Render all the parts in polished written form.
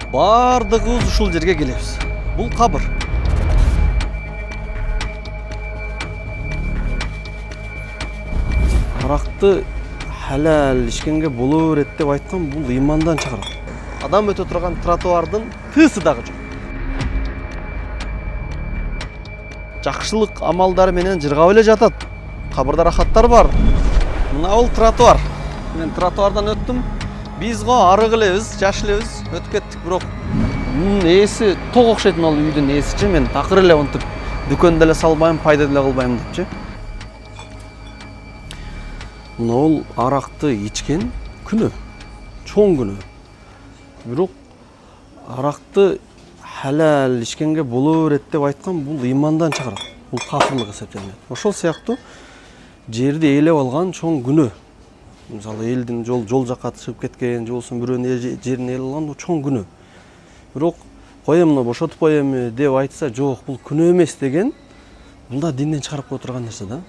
Бардығыбыз ушул жерге келебиз. Бул кабыр. Аракты халал ичкенге боло берет деп айткан бул ыймандан чыгарат. Адам өтө турган тротуардын тысы дагы жок. Жакшылык амалдары менен жыргап эле жатат. Кабырда рахаттар бар. Мына бул тротуар. Мен тротуардан өттүм. Биз го арык элебиз, жаш элебиз, өтүп кеттик, бирок ээси ток окшойт ал үйдүн ээсичи. Мен такыр эле онтип дүкөндө эле салбайм, пайда деле кылбайм депчи. Мына бул аракты ичкен күнөө, чоң күнөө. Бирок аракты халал ичкенге боло берет деп айткан бул ыймандан чыгарат. Бул кафырлык эсептелет. Ошол сыяктуу жерди ээлеп алган чоң күнөө. Мисалы элдин жол жакка чыгып кеткен, же болбосо бирөөнүн жерин ээлеп алган чоң күнөө. Бирок коем, бошотуп коем деп айтса, жок, бул күнөө эмес деген, бунда динден чыгарып кое турган нерсе да.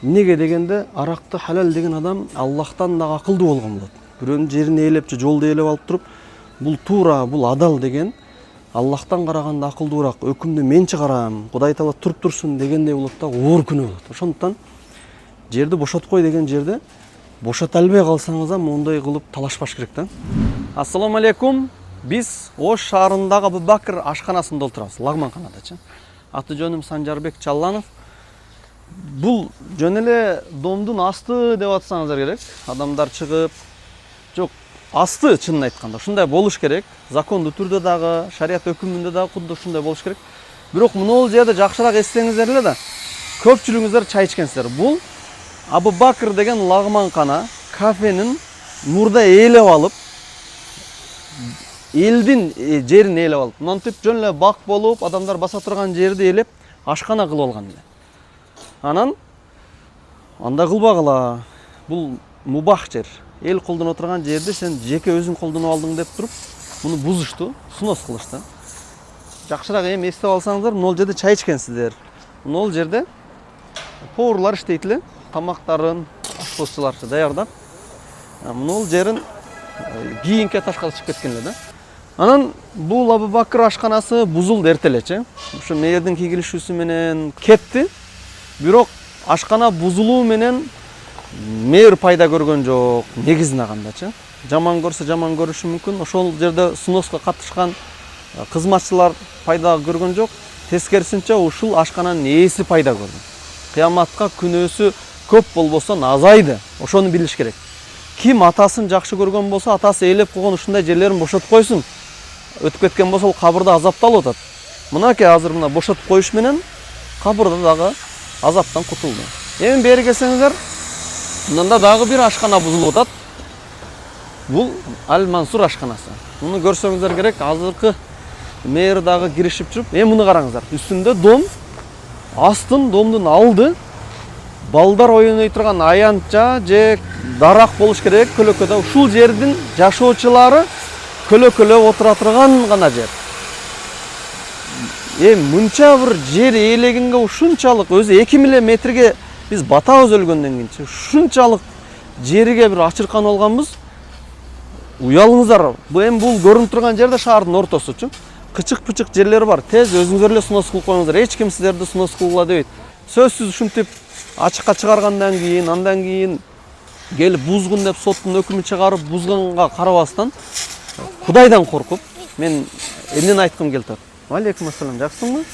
Эмнеге дегенде, аракты халал деген адам Аллахтан дагы акылдуу болгон болот. Бирөөнүн жерин ээлеп же жолду ээлеп алып туруп, бул туура, бул адал деген Аллахтан караганда акылдуураак, өкүмдү мен чыгарам, Кудай Таала туруп турсун дегендей болот да, оор күнөө болот. Ошондуктан жерди бошотуп кой деген жерде бошота албай калсаңыз да мондай кылып талашпаш керек да. Ассаламу алейкум. Биз Ош шаарындагы Абу Бакр ашканасында отурабыз, лагманканадачы. Аты жөнүм Санжарбек Чалланов. Бул жөн эле домдун асты деп атсаңыздар керек. Адамдар чыгып, жок, асты чынын айтканда. Ушундай болуш керек. Закондуу түрдө дагы, шарият өкүмүндө дагы кудду ушундай болуш керек. Бирок мына жерде жакшыраак эстеңиздер эле да. Көпчүлүгүңүздөр чай ичкенсиздер. Бул Абу Бакр деген лагманкана кафенин мурда ээлеп алып, элдин жерин ээлеп алып, монтип жөн эле бак болуп, адамдар баса турган жерди ээлеп, ашкана кылып алган эле. Анан андай кылбагыла. Бул мубах жер. Эл колдоно турган жерди сен жеке өзүң колдонуп алдың деп туруп, муну бузушту, сунос кылышты. Жакшыраак эми эстеп алсаңыздар, мына жерде чай ичкенсиздер. Мына жерде поварлар иштейт эле. Тамактарын ашпозчулар даярдап, мына жерин кийинки этажга чыгып кеткен эле да. Анан бул Абу Бакр ашканасы бузулду эртелечи. Ушу мээрдин кийгилишүүсү менен кетти. Бирок ашкана бузулуу менен мээр пайда көргөн жок, негизине кандачы. Жаман көрсө жаман көрүшү мүмкүн. Ошол жерде суноска катышкан кызматчылар пайда көргөн жок. Тескерисинче ушул ашкананын ээси пайда көрдү. Кыяматка күнөөсү көп болбосо азайды. Ошону билиш керек. Ким атасын жакшы көргөн болсо, атасы ээлеп койгон ушундай жерлерин бошотуп койсун. Өтүп кеткен болсо, ал кабырда азапталып атат. Мынакей азыр мына бошотуп коюш менен кабырда дагы азаптан кутулду. Эми бери келсеңиздер, мында дагы бир ашкана бузулуп атат. Бул Аль-Мансур ашканасы. Муну көрсөңүздөр керек, азыркы мэр дагы киришип жүрүп, эми муну караңыздар. Үстүндө дом, астын домдун алды балдар ойной турган аянтча же дарак болуш керек, көлөкөдө. Ушул жердин жашоочулары көлөкөлөп отура турган гана жер. Мынча бир жер ээлегенге ушунчалык өзү 2 миллион метрге биз батабыз өлгөндөн кийин. Ушунчалык жерге бир ачырканып алганбыз. Уялыңыздар. Бул көрүнүп турган жерде шаардын ортосучу. Кычык-пычык жерлери бар. Тез өзүңүздөр эле сунос кылып коюңуздар. Эч ким сиздерди сунос кылгыла дебейт. Сөзсүз ушинтип ачыкка чыгаргандан кийин, андан кийин келип бузгун деп соттун өкүмү чыгарып бузганга карабастан Кудайдан коркуп, мен эмнени айткым келип атат. Алейкум ассалам, жакшысыңбы?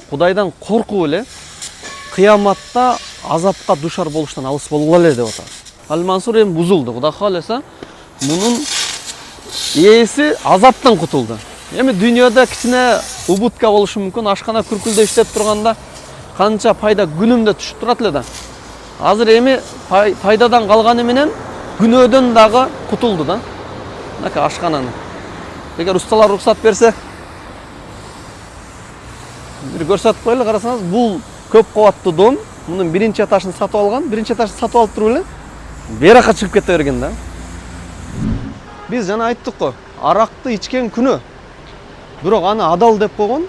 Кудайдан коркуп эле кыяматта азапка душар болуштан алыс болгула эле деп атат. Аль-Мансур эми бузулду. Кудай кааласа, мунун ээси азаптан кутулду. Эми дүйнөдө кичине убутка болушу мүмкүн. Ашкана күркүлдө иштеп турганда канча пайда күнүмдө түшүп турат эле да. Азыр эми пайдадан калганы менен күнөөдөн дагы кутулду да. Мына ашкананы. Эгер усталар уруксат берсе, бир көрсөтүп коелу, карасаңыз, бул көп кабаттуу дом. Мунун биринчи этажын сатып алган. Биринчи этажды сатып алып туруп эле бери жака чыгып кете берген да. Биз жана айттык го, аракты ичкен күнөө. Бирок аны адал деп койгон,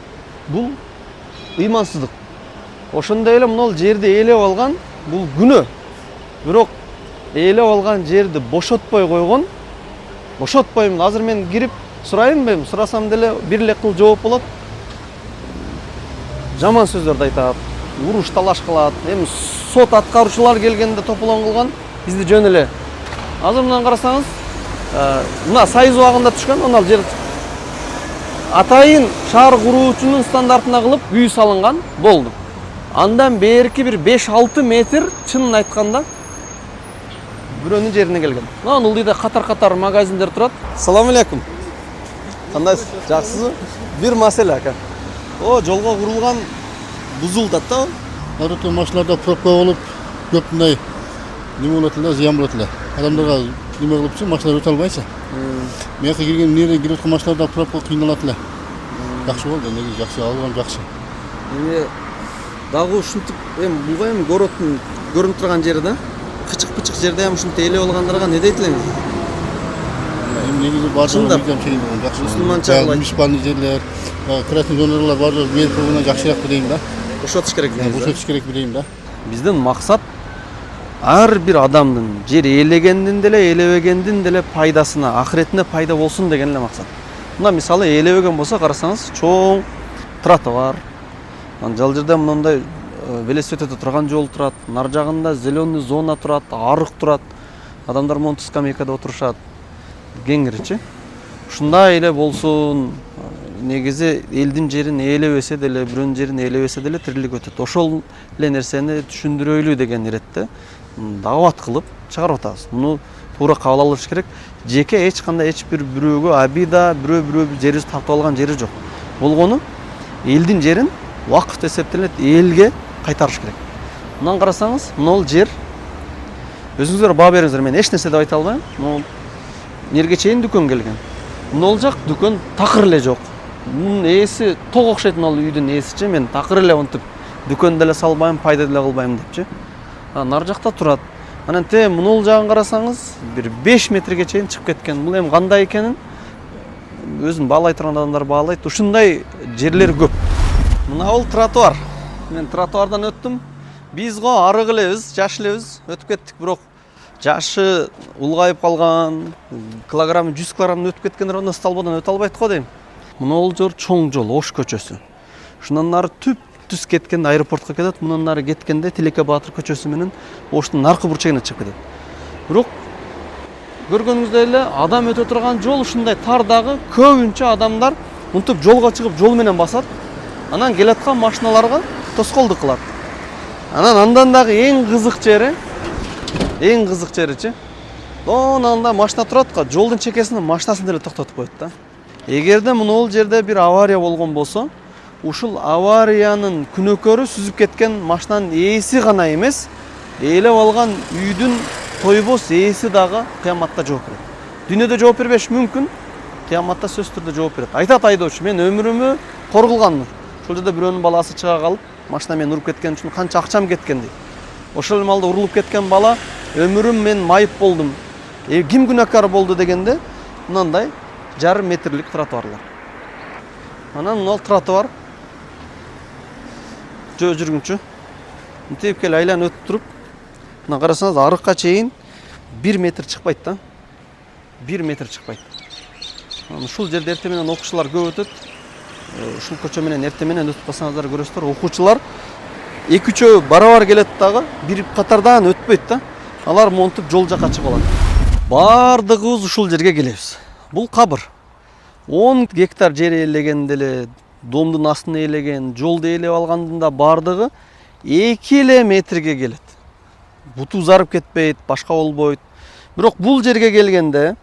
бул ыймансыздык. Ошондой эле мына жерди ээлеп алган, бул күнөө. Бирок ээлеп алган жерди бошотпой койгон, бошотпойм. Азыр мен кирип Сурайынбы? Сурасам деле бир эле кыл жооп болот. Жаман сөздөрдү айтат, уруш талаш кылат. Эми сот аткаруучулар келгенде тополоң кылган, бизди жөн эле. Азыр мындан карасаңыз, мына Союз убагында түшкөн, анал жер атайын шаар куруучунун стандартына кылып үй салынган болду. Андан берки бир 5-6 метр чынын айтканда бирөөнүн жерине келген. Мына ылдыйда катар-катар магазиндер турат. Салам алейкум. Кандайсыз? Жакшысызбы? Бир маселе ака. Жолго курулган бузулат да. Арты машиналарда пробка болуп, көп мындай неме болот эле, зыян болот эле. Адамдарга неме кылыпчы, машиналар өтө албайчы. Мияка кирген нере кирип аткан машиналарда пробка кыйналат эле. Жакшы болду, неге жакшы алган жакшы. Эми дагы ушинтип буга эми городдун көрүнүп турган жери да. Кычык-пычык жерде ham ушинтип эле болгондорго не дейт элеңиз? Эми негизи бардыгы видеом чейин жакшы. Мусулманча кылат. Мишпанный жерлер, красный зоналар бардыгы берип койгондон жакшыраак билейм да. Бошотуш керек дейсиз. Бошотуш керек билейм да. Биздин максат ар бир адамдын жер ээлегендин деле, ээлебегендин деле пайдасына, ахиретине пайда болсун деген эле максат. Мына мисалы ээлебеген болсо карасаңыз, чоң тротуар. Жал жерде мындай велосипед өтө турган жол турат, нар жагында зеленый зона турат, арык турат. Адамдар монту скамейкада отурушат. Кеңирчи. Ушундай эле болсун. Негизи элдин жерин ээлебесе деле, бирөөнүн жерин ээлебесе деле тирилик өтөт. Ошол эле нерсени түшүндүрөйлү деген иретте даават кылып чыгарып атабыз. Муну туура кабыл алыш керек. Жеке эч кандай эч бир бирөөгө абида, бирөө жерибизди тартып алган жери жок. Болгону элдин жерин вакыт эсептелет, элге кайтарыш керек. Мындан карасаңыз, мына жер өзүңүздөр баа бериңиздер, мен эч нерсе деп айта албайм. Мына нерге чейин дүкөн келген. Мына жак дүкөн такыр эле жок. Мунун ээси ток окшойт, мына үйдүн ээсичи, мен такыр эле онтип дүкөн деле салбайм, пайда деле кылбайм депчи. Нар жакта турат. Анан мына жагын карасаңыз, бир 5 метрге чейин чыгып кеткен. Бул эми кандай экенин өзүн баалай турган адамдар баалайт. Ушундай жерлер көп. Мына бул тротуар. Мен тротуардан өттүм. Биз го арык элебиз, жаш элебиз, өтүп кеттик, бирок жашы улгайып калган, килограмм 100 килограмм өтүп кеткендер онда столбодан өтө албайт го дейм. Мына бул жер чоң жол, Ош көчөсү. Ушундан нары түз кеткен аэропортко кетет, мындан нары кеткенде Тилеке Баатыр көчөсү менен Оштун наркы бурчагына чыгып кетет. Бирок көргөнүңүздөй эле адам өтө турган жол ушундай тар дагы көбүнчө адамдар мынтип жолго чыгып жол менен басат. Анан келаткан машиналарга тоскоолдук кылат. Андан дагы эң кызык жеричи. Анда машина турат го, жолдун чекесинде машинасын деле токтотуп коет да. Эгерде мына жерде бир авария болгон болсо, ушул авариянын күнөөкөрү сүзүп кеткен машинанын ээси гана эмес, ээлеп алган үйдүн тойбос ээси дагы кыяматта жооп берет. Дүйнөдө жооп бербеш мүмкүн, кыяматта сөзсүз түрдө жооп берет. Айтат айдоочу, мен өмүрүмө кор кылганмын. Ошол жерде бирөөнүн баласы чыга калып, машина мен уруп кеткен үчүн канча акчам кеткен дейт. Ошол маалда урулуп кеткен бала, өмүрүм мен майып болдум. Ким күнөөкөр болду дегенде, мындай 1,5 метрлик тротуарлар. Анан мына тротуар жөө жүргүнчү. Мынтип кел айланып өтүп туруп, мына карасаңыз арыкка чейин 1 метр чыкпайт да. 1 метр чыкпайт. Ушул жерде эртең менен окуучулар көп өтөт. Ушул көчө менен эртең менен өтүп калсаңыздар көрөсүздөр, окуучулар 2-3 барабар келет дагы, бир катардан өтпөйт да. Алар монтип жол жака чыгып алат. Бардыгыбыз ушул жерге келебиз. Бул кабыр. 10 гектар жер ээлегенде эле, домдун астын ээлеген, жолду ээлеп алгандында бардыгы 2 метрге келет. Буту зарып кетпейт, башка болбойт. Бирок бул жерге келгенде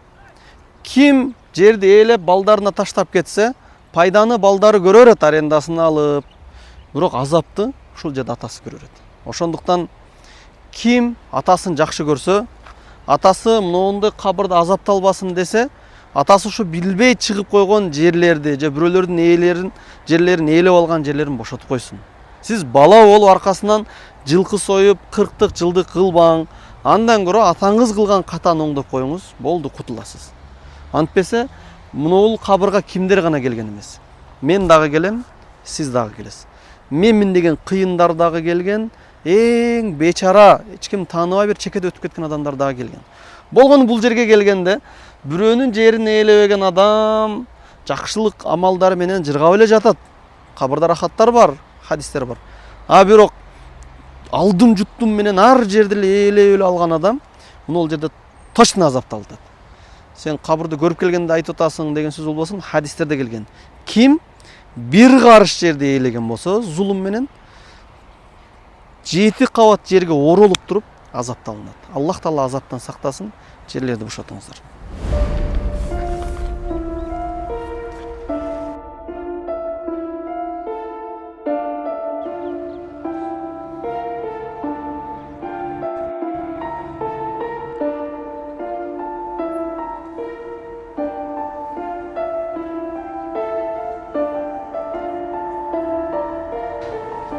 ким жерди ээлеп балдарына таштап кетсе, пайданы балдары көрө берет, арендасын алып. Бирок азапты ушул жерде атасы көрө берет. Ошондуктан ким атасын жакшы көрсө, атасы моундай кабырда азапталбасын десе, атасы ушу билбей чыгып койгон жерлерди же бирөөлөрдүн жерлерин ээлеп алган жерлерин бошотуп койсун. Сиз бала болуп аркасынан жылкы союп, 40 жылдык кылбаң. Андан көрө атаңыз кылган катаны оңдоп коюңуз, болду, кутуласыз. Антпесе, мына кабырга кимдер гана келген эмес. Мен дагы келем, сиз дагы келесиз. Менмин деген кыйындар дагы келген, эң бечара, эч ким тааныбай бир чекеде өтүп кеткен адамдар дагы келген. Болгону бул жерге келгенде бирөөнүн жерин ээлебеген адам жакшылык амалдары менен жыргап эле жатат. Кабырда рахаттар бар, хадистер бар. А бирок алдым жуттум менен ар жерди ээлеп эле алган адам мына ол жерде точно азапталат. Сен кабырды көрүп келгенде айтып атасың деген сөз болбосун, хадистерде келген. Ким бир карыш жерди ээлеген болсо, зулум менен 7 кабат жерге оролуп туруп азапталынат. Аллах Таала азаптан сактасын, жерлерди бошотуңуздар.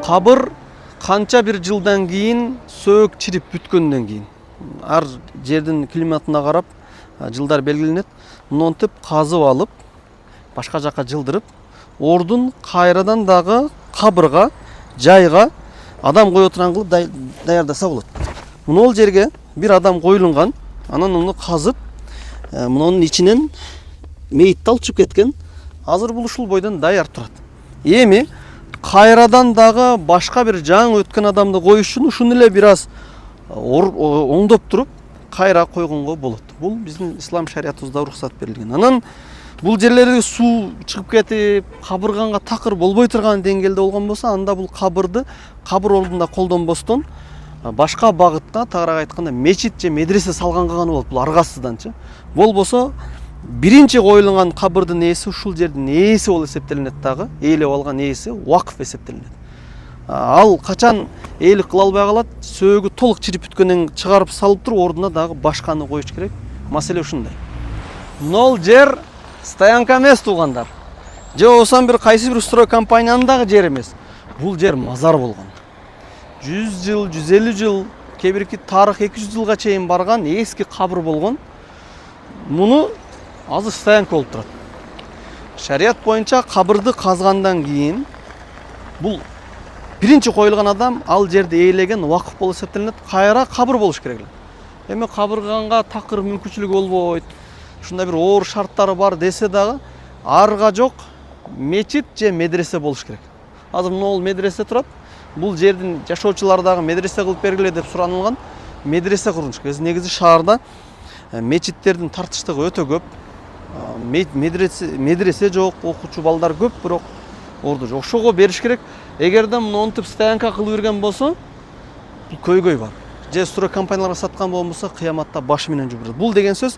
Кабыр канча бир жылдан кийин сөөк чирип бүткөндөн кийин ар жердин климатына карап жылдар белгиленет. Мынтип казып алып, башка жака жылдырып, ордун кайрадан дагы кабырга, жайга адам кое турган кылып даярдаса болот. Мына ол жерге бир адам коюлунган, анан муну казып, мунун ичинен мейитти алып чыгып кеткен. Азыр бул ушул бойдон даяр турат. Эми кайрадан дагы башка бир жаңы өткөн адамды коюш үчүн ушуну эле бир аз оңдоп туруп кайра койгонго болот. Бул биздин ислам шариятыбызда уруксат берилген. Анан бул жерлерге суу чыгып кетип, кабырганга такыр болбой турган деңгээлде болгон болсо, анда бул кабырды кабыр ордунда колдонбостон башка багытта, тагыраак айтканда, мечит же медресе салганга гана болот. Бул аргасызданчы. Болбосо биринчи коюлган кабырдын ээси ушул жердин ээси болуп эсептелинет дагы. Ээлеп алган ээси вакф эсептелинет. Ал качан ээлик кыла албай калат, сөөгү толук чирип бүткөндөн чыгарып салып туруп, ордуна дагы башканы коюш керек. Маселе ушундай. Мына жер стоянка эмес туугандар. Же болсо бир кайсы бир строй компаниянын дагы жери эмес. Бул жер мазар болгон. 100 жыл, 150 жыл, кебирки тарых 200 жылга чейин барган эски кабыр болгон. Муну азыр стоянка болуп турат. Шарият боюнча кабырды казгандан кийин бул биринчи коюлган адам ал жерди ээлеген вакыф болуп эсептелинет, кайра кабыр болуш керек. Эми кабырганга такыр мүмкүнчүлүгү болбойт, ушундай бир оор шарттары бар десе дагы, арга жок мечит же медресе болуш керек. Азыр мына ол медресе турат. Бул жердин жашоочулары дагы медресе кылып бергиле деп суранылган. Медресе курулуш керек. Негизи шаарда мечиттердин тартыштыгы өтө көп. Медресе жок, окуучу балдар көп, бирок орду жок. Ошого бериш керек. Эгерде монтип стоянка кылып берген болсо, көйгөй бар. Же строй компанияларга саткан болбосо, кыяматта башы менен жүгүрөт. Бул деген сөз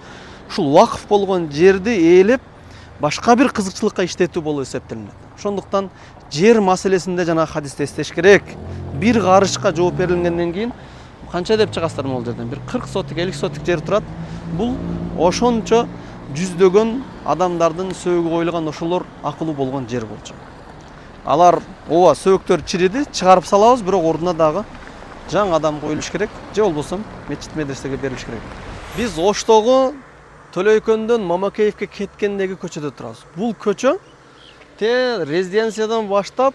ушул вакыф болгон жерди ээлеп, башка бир кызыкчылыкка иштетүү болуп эсептелинет. Ошондуктан жер маселесинде жана хадисте эстеш керек. Бир карышка жооп берилгенден кийин канча деп чыгасыздар могул жерден? Бир 40 сотик, 50 сотик жер турат. Бул ошончо жүздөгөн адамдардын сөөгү коюлган, ошолор акылуу болгон жер болчу. Алар ооба сөөктөр чириди, чыгарып салабыз, бирок ордуна дагы жаңы адам коюлуш керек, же болбосо мечит медресеге берилиш керек. Биз Оштогу Төлөйкөндөн Мамакеевке кеткендеги көчөдө турабыз. Бул көчө резиденциядан баштап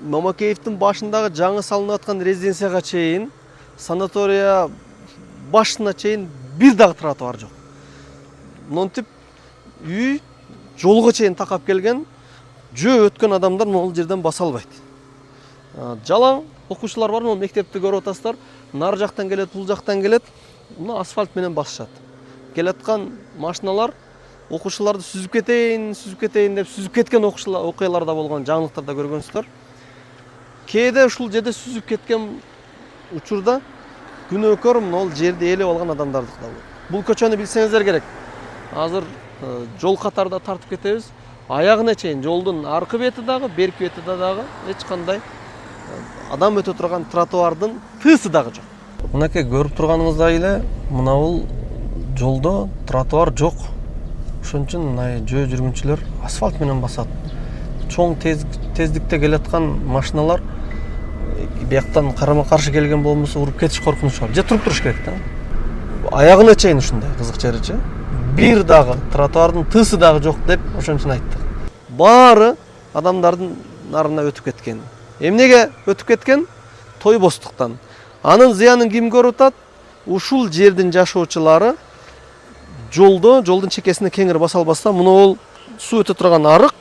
Мамакеевдин башындагы жаңы салынып аткан резиденцияга чейин, санатория башына чейин бир дагы тротуар жок. Монтип үй жолго чейин такап келген, жөө өткөн адамдар могул жерден баса албайт. Жалаң окуучулар бар, могул мектепти көрүп атасыздар. Нар жактан келет, бул жактан келет. Мына асфальт менен басышат. Келаткан машиналар окуучуларды сүзүп кетейин деп сүзүп кеткен окуялар да болгон, жаңылыктарда көргөнсүздөр. Кээде ушул жерде сүзүп кеткен учурда күнөөкөр могул жерди ээлеп алган адамдарды да болот. Бул көчөнү билсеңиздер керек. Азыр жол катарда тартып кетебиз. Аягына чейин жолдун аркы бети дагы, берки бети дагы эч кандай адам өтө турган тротуардын тыысы дагы жок. Мынакей көрүп турганыңыздай эле мына бул жолдо тротуар жок. Ошон үчүн мына жөө жүргүнчүлөр асфальт менен басат. Чоң тездикте келаткан машиналар бияктан карама каршы келген болбосо уруп кетиш коркунучу бар. Же туруп туруш керек да. Аягына чейин ушундай кызык жеричи. Бир дагы тротуардын тыысы дагы жок деп ошон үчүн айттык. Баары адамдардын нарына өтүп кеткен. Эмнеге өтүп кеткен? Тойбостуктан. Анын зыянын ким көрүп атат? Ушул жердин жашоочулары жолдун чекесине кеңири баса албастан мына суу өтө турган арык,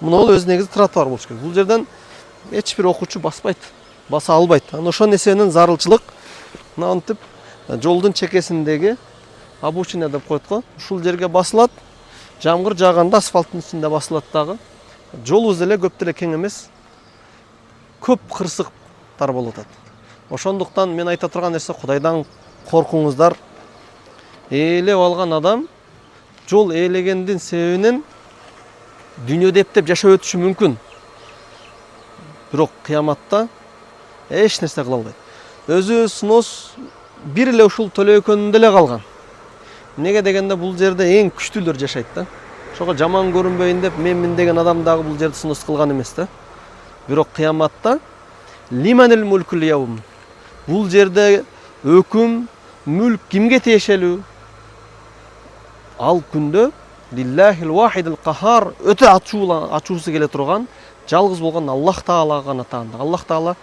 мына өзү негизи тротуар болуш керек. Бул жерден эч бир окуучу баса албайт. Аны ошон эсебинен зарылчылык мынтип жолдун чекесиндеги обочина деп коет го. Ушул жерге басылат. Жамгыр жааганда асфальттын үстүндө басылат дагы. Жолубуз деле көп деле кең эмес. Көп кырсыктар болуп атат. Ошондуктан мен айта турган нерсе, Кудайдан коркуңуздар. Ээлеп алган адам жол ээлегендин себебинен дүйнөдө эптеп жашап өтүшү мүмкүн. Бирок кыяматта эч нерсе кыла албайт. Өзү снос бир эле ушул төлөйкөнүндө эле калган. Неге дегенде бул жерде эң күчтүүлөр жашайт да. Ошого жаман көрүнбөйүн деп менмин деген адам дагы бул жерде снос кылган эмес да. Бирок кыяматта лиманил мулкул яум. Бул жерде өкүм, мүлк кимге тиешелүү? Ал күндө лиллахил вахидил кахар, өтө ачуусу келе турган жалгыз болгон Аллах Таалага гана таандык. Аллах Таала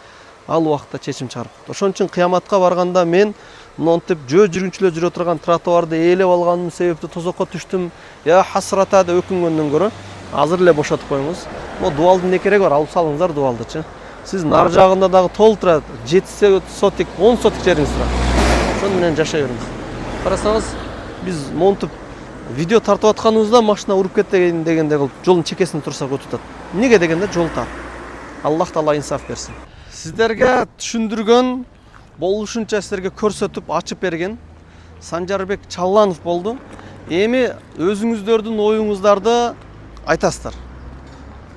ал убакытта чечим чыгарып. Ошон үчүн кыяматка барганда мен монтип жүргүнчүлөр жүрө турган тротуарды ээлеп алганым себептүү тозокко түштүм, я хасрата деп өкүнгөндөн көрө азыр эле бошотуп коюңуз. Могу дубалдын не кереги бар, алып салыңыздар дубалдычы. Сиз нар жагында дагы толтура 7 сотик, 10 сотик жериңиз турат. Ошон менен жашай бериңиз. Карасаңыз, биз монтип видео тартып атканыбызда машина уруп кеткен дегенде кылып жолдун чекесинде турсак өтүп атат. Неге дегенде жол тар. Аллах Таала инсаф берсин. Сиздерге түшүндүргөн, болушунча сиздерге көрсөтүп ачып берген Санжарбек Чалланов болду. Эми өзүңүздөрдүн оюңуздарды айтасыздар.